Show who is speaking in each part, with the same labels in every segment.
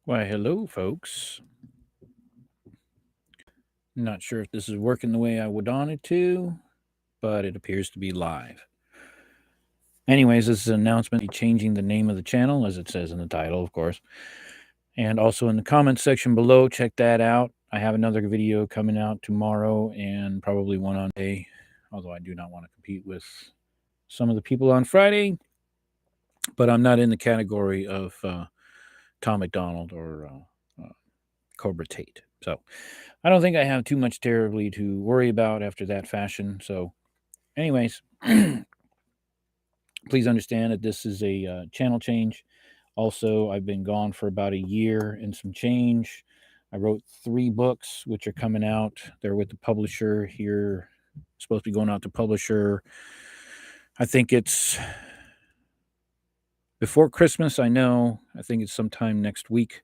Speaker 1: Why, hello, folks. Not sure if this is working the way I would want it to, but it appears to be live. Anyways, this is an announcement changing the name of the channel, as it says in the title, of course. And also in the comments section below, check that out. I have another video coming out tomorrow and probably one on Monday, although I do not want to compete with some of the people on Friday. But I'm not in the category of Tom McDonald or Cobra Tate. So I don't think I have too much terribly to worry about after that fashion. So, anyways, please understand that this is a channel change. Also, I've been gone for about a year and some change. I wrote 3 books, which are coming out. They're with the publisher here. Supposed to be going out to publisher. I think it's before Christmas. I know. I think it's sometime next week.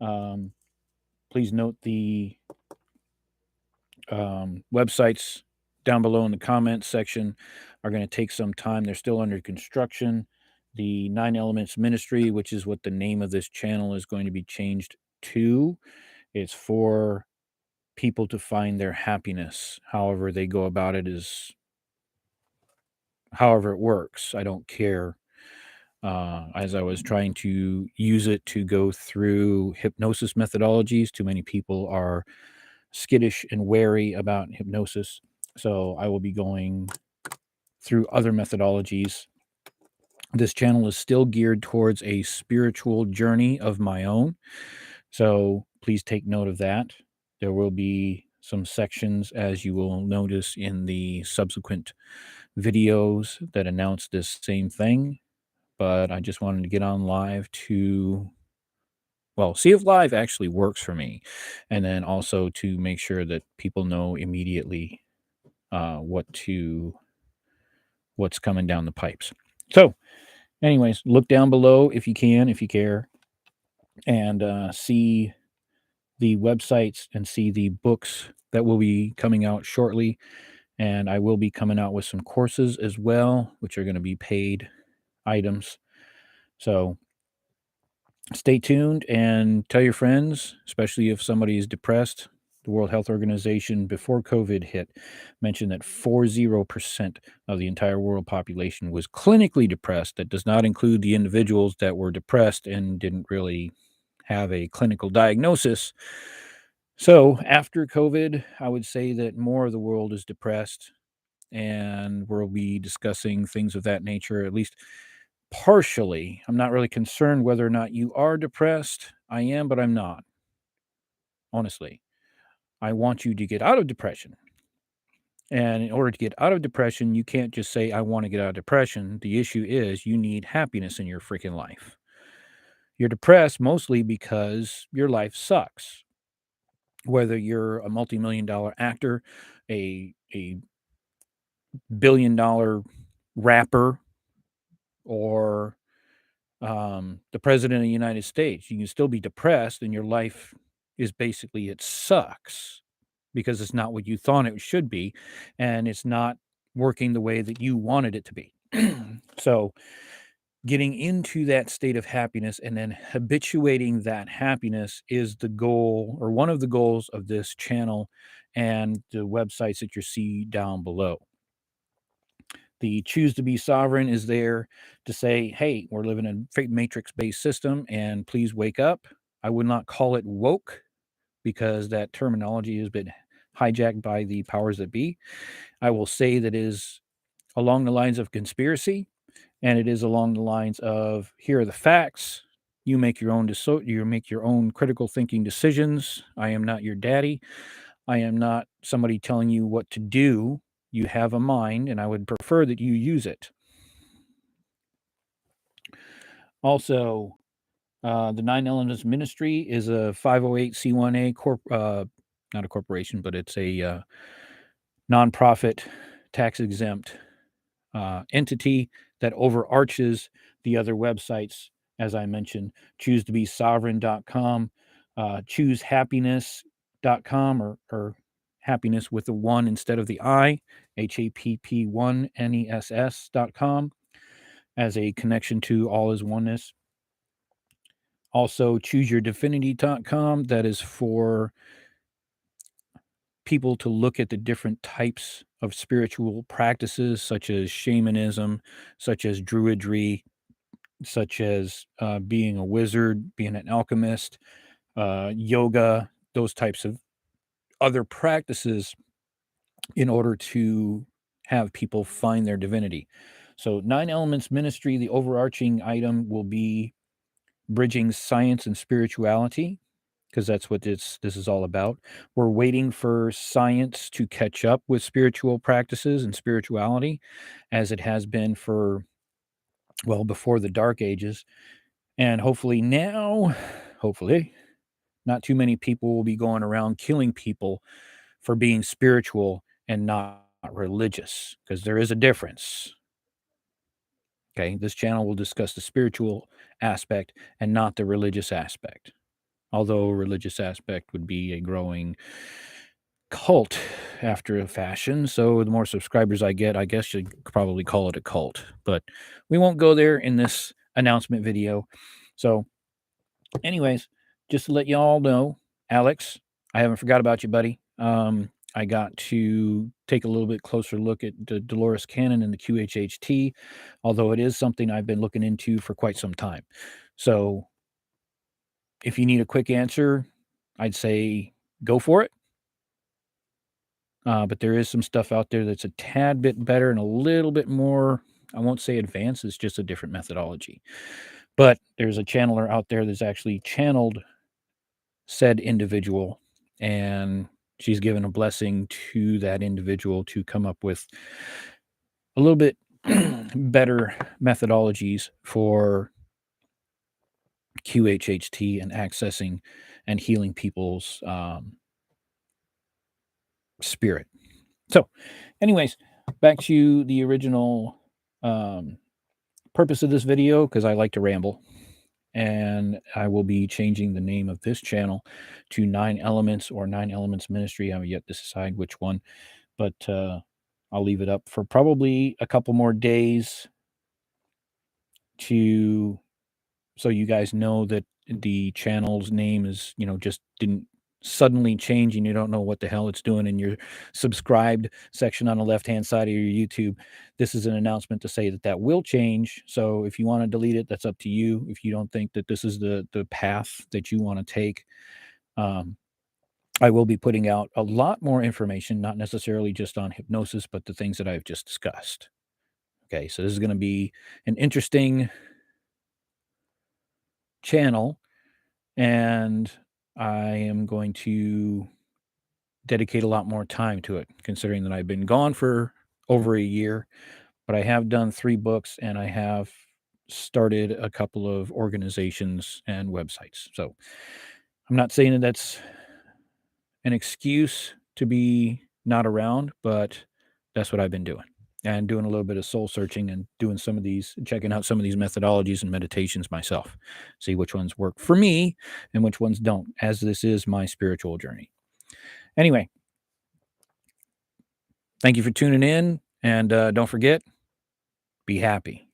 Speaker 1: Please note the websites down below in the comments section are going to take some time. They're still under construction. The 9 Elements Ministry, which is what the name of this channel is going to be changed to, it's for people to find their happiness. However they go about it is however it works. I don't care. As I was trying to use it to go through hypnosis methodologies, too many people are skittish and wary about hypnosis. So I will be going through other methodologies. This channel is still geared towards a spiritual journey of my own. So please take note of that. There will be some sections, as you will notice in the subsequent videos, that announce this same thing. But I just wanted to get on live to, well, see if live actually works for me. And then also to make sure that people know immediately what's coming down the pipes. So, anyways, look down below if you can, if you care, and see the websites and see the books that will be coming out shortly. And I will be coming out with some courses as well, which are going to be paid items. So stay tuned and tell your friends, especially if somebody is depressed. The World Health Organization, before COVID hit, mentioned that 40% of the entire world population was clinically depressed. That does not include the individuals that were depressed and didn't really have a clinical diagnosis. So after COVID, I would say that more of the world is depressed, and we'll be discussing things of that nature, at least partially. I'm not really concerned whether or not you are depressed. I am, but I'm not. Honestly, I want you to get out of depression. And in order to get out of depression, you can't just say, I want to get out of depression. The issue is you need happiness in your freaking life. You're depressed mostly because your life sucks. Whether you're a multi-million dollar actor, a billion-dollar rapper, or the president of the United States, you can still be depressed, and your life is basically it sucks because it's not what you thought it should be, and it's not working the way that you wanted it to be. So, getting into that state of happiness and then habituating that happiness is the goal, or one of the goals, of this channel and the websites that you see down below. The choose to be sovereign is there to say, hey, we're living in a matrix based system and please wake up. I would not call it woke because that terminology has been hijacked by the powers that be. I will say that it is along the lines of conspiracy, and it is along the lines of here are the facts. You make your own you make your own critical thinking decisions. I am not your daddy. I am not somebody telling you what to do. You have a mind, and I would prefer that you use it. Also, the 9 Elements Ministry is a 508c1a not a corporation, but it's a nonprofit, tax exempt entity that overarches the other websites, as I mentioned. Choose to be sovereign.com, choosehappiness.com, or happiness with the one instead of the I, HAPP1NESS.com, as a connection to all is oneness. Also, chooseyourdivinity.com. That is for people to look at the different types of spiritual practices, such as shamanism, such as druidry, such as being a wizard, being an alchemist, yoga, those types of other practices in order to have people find their divinity. So, Nine Elements Ministry, the overarching item will be bridging science and spirituality, because that's what this is all about. We're waiting for science to catch up with spiritual practices and spirituality, as it has been for, well, before the Dark Ages. And hopefully now, hopefully, not too many people will be going around killing people for being spiritual and not religious, because there is a difference. Okay, this channel will discuss the spiritual aspect and not the religious aspect. Although religious aspect would be a growing cult after a fashion. So the more subscribers I get, I guess you'd probably call it a cult. But we won't go there in this announcement video. So, anyways, just to let you all know, Alex, I haven't forgot about you, buddy. I got to take a little bit closer look at the Dolores Cannon and the QHHT, although it is something I've been looking into for quite some time. So if you need a quick answer, I'd say go for it. But there is some stuff out there that's a tad bit better and a little bit more, I won't say advanced, it's just a different methodology. But there's a channeler out there that's actually channeled said individual, and she's given a blessing to that individual to come up with a little bit better methodologies for QHHT and accessing and healing people's spirit. So, anyways, back to the original purpose of this video, because I like to ramble. And I will be changing the name of this channel to Nine Elements or Nine Elements Ministry. I haven't yet to decide which one, but I'll leave it up for probably a couple more days to so you guys know that the channel's name is, just didn't suddenly change and you don't know what the hell it's doing in your subscribed section on the left-hand side of your YouTube. This is an announcement to say that that will change. So if you want to delete it, that's up to you. If you don't think that this is the path that you want to take, I will be putting out a lot more information, not necessarily just on hypnosis, but the things that I've just discussed. Okay, so this is going to be an interesting channel, and I am going to dedicate a lot more time to it, considering that I've been gone for over a year, but I have done 3 books and I have started a couple of organizations and websites. So I'm not saying that that's an excuse to be not around, but that's what I've been doing. And doing a little bit of soul searching and doing some of these, checking out some of these methodologies and meditations myself, see which ones work for me and which ones don't, as this is my spiritual journey. Anyway, thank you for tuning in. And don't forget, be happy.